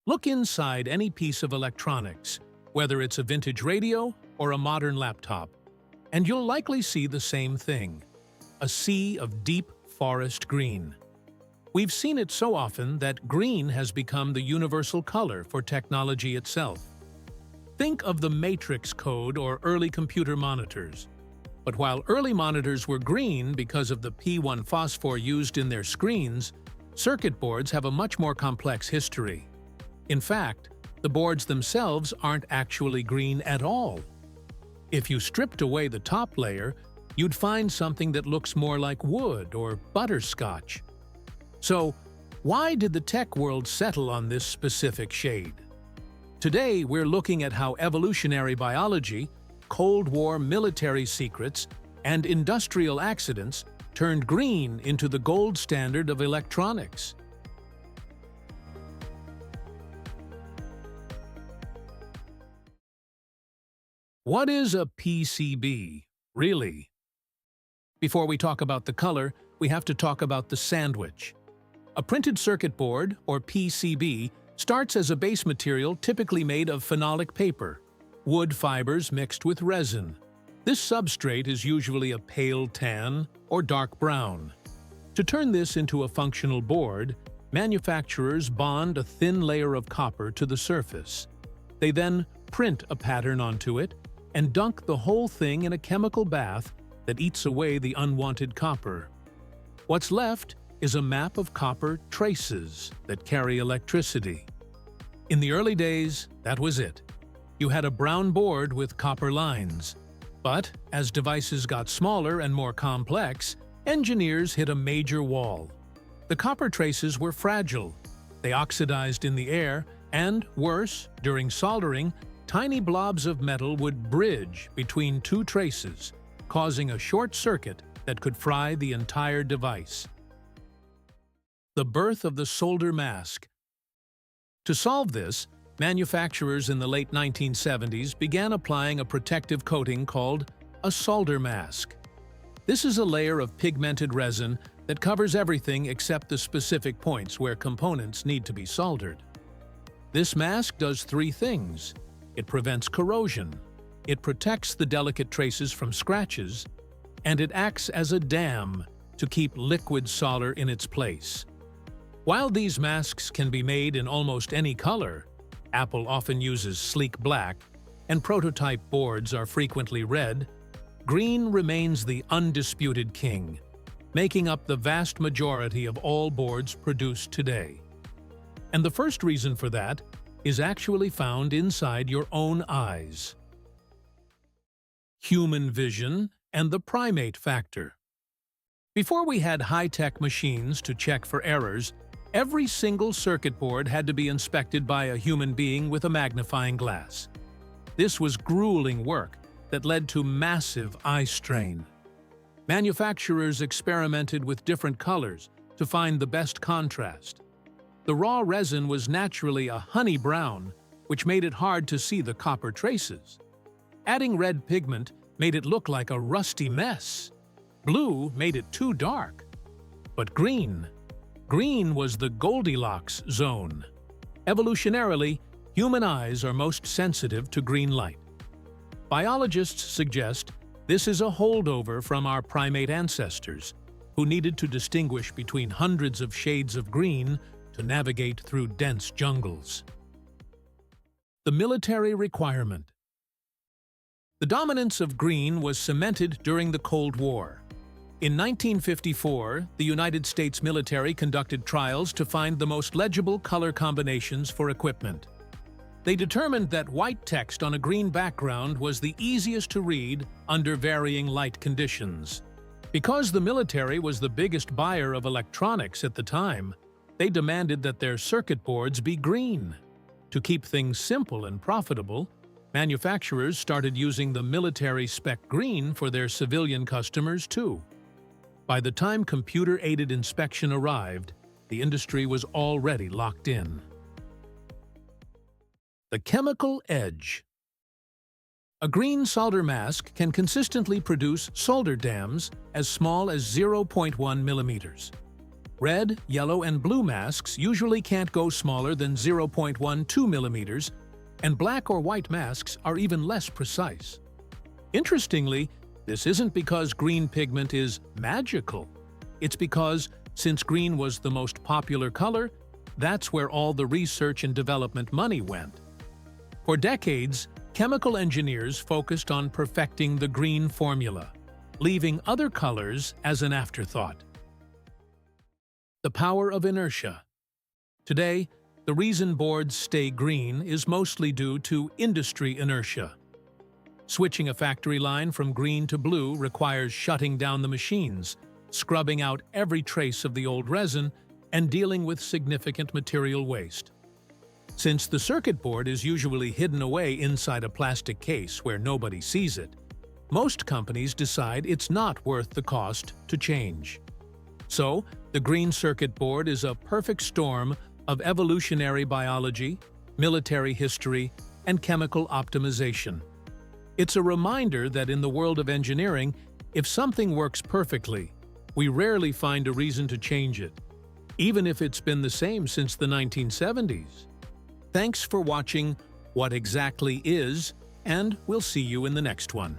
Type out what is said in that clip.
Look inside any piece of electronics, whether it's a vintage radio or a modern laptop, and you'll likely see the same thing: a sea of deep forest green. We've seen it so often that green has become the universal color for technology itself. Think of the matrix code or early computer monitors. But while early monitors were green because of the P1 phosphor used in their screens, circuit boards have a much more complex history. In fact, the boards themselves aren't actually green at all. If you stripped away the top layer, you'd find something that looks more like wood or butterscotch. So, why did the tech world settle on this specific shade? Today, we're looking at how evolutionary biology, Cold War military secrets, and industrial accidents turned green into the gold standard of electronics. What is a PCB, really? Before we talk about the color, we have to talk about the sandwich. A printed circuit board, or PCB, starts as a base material typically made of phenolic paper, wood fibers mixed with resin. This substrate is usually a pale tan or dark brown. To turn this into a functional board, manufacturers bond a thin layer of copper to the surface. They then print a pattern onto it and dunk the whole thing in a chemical bath that eats away the unwanted copper. What's left is a map of copper traces that carry electricity. In the early days, that was it. You had a brown board with copper lines. But as devices got smaller and more complex, engineers hit a major wall. The copper traces were fragile. They oxidized in the air, and worse, during soldering, tiny blobs of metal would bridge between two traces, causing a short circuit that could fry the entire device. The birth of the solder mask. To solve this, manufacturers in the late 1970s began applying a protective coating called a solder mask. This is a layer of pigmented resin that covers everything except the specific points where components need to be soldered. This mask does three things. It prevents corrosion, it protects the delicate traces from scratches, and it acts as a dam to keep liquid solder in its place. While these masks can be made in almost any color, Apple often uses sleek black, and prototype boards are frequently red, green remains the undisputed king, making up the vast majority of all boards produced today. And the first reason for that is actually found inside your own eyes. Human vision and the primate factor. Before we had high-tech machines to check for errors, every single circuit board had to be inspected by a human being with a magnifying glass. This was grueling work that led to massive eye strain. Manufacturers experimented with different colors to find the best contrast. The raw resin was naturally a honey brown, which made it hard to see the copper traces. Adding red pigment made it look like a rusty mess. Blue made it too dark. But green was the Goldilocks zone. Evolutionarily, human eyes are most sensitive to green light. Biologists suggest this is a holdover from our primate ancestors, who needed to distinguish between hundreds of shades of green to navigate through dense jungles. The military requirement. The dominance of green was cemented during the Cold War. In 1954, the United States military conducted trials to find the most legible color combinations for equipment. They determined that white text on a green background was the easiest to read under varying light conditions. Because the military was the biggest buyer of electronics at the time, they demanded that their circuit boards be green. To keep things simple and profitable, manufacturers started using the military spec green for their civilian customers too. By the time computer-aided inspection arrived, the industry was already locked in. The chemical edge. A green solder mask can consistently produce solder dams as small as 0.1 millimeters. Red, yellow, and blue masks usually can't go smaller than 0.12 millimeters, and black or white masks are even less precise. Interestingly, this isn't because green pigment is magical. It's because, since green was the most popular color, that's where all the research and development money went. For decades, chemical engineers focused on perfecting the green formula, leaving other colors as an afterthought. The power of inertia. Today, the reason boards stay green is mostly due to industry inertia. Switching a factory line from green to blue requires shutting down the machines, scrubbing out every trace of the old resin, and dealing with significant material waste. Since the circuit board is usually hidden away inside a plastic case where nobody sees it, most companies decide it's not worth the cost to change. So, the green circuit board is a perfect storm of evolutionary biology, military history, and chemical optimization. It's a reminder that in the world of engineering, if something works perfectly, we rarely find a reason to change it, even if it's been the same since the 1970s. Thanks for watching What Exactly Is, and we'll see you in the next one.